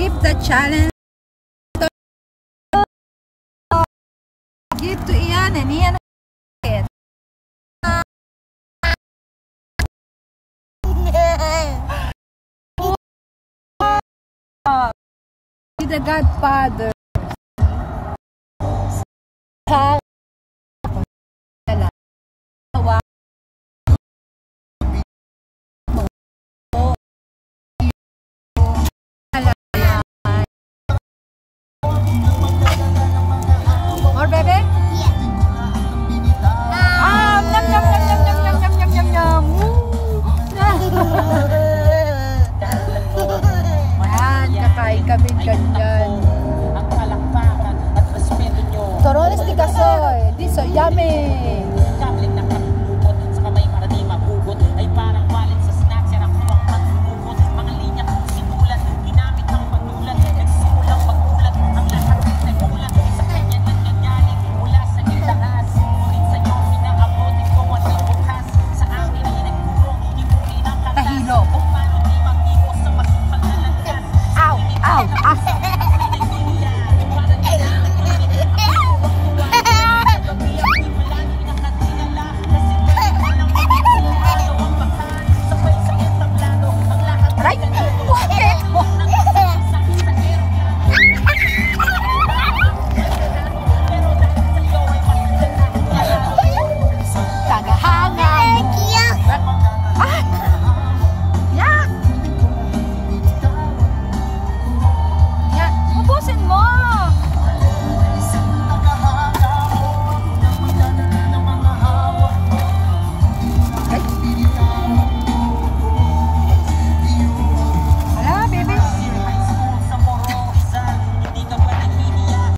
give the challenge to give to Ian and Ian it. Be the godfather. More, baby? Yes. Yum, yum, yum, yum, yum, yum, yum, yum, yum, yum. Yan, kakain kami ganyan. Ang palakpakan at respeto nyo. Torones de casoy. This so yummy.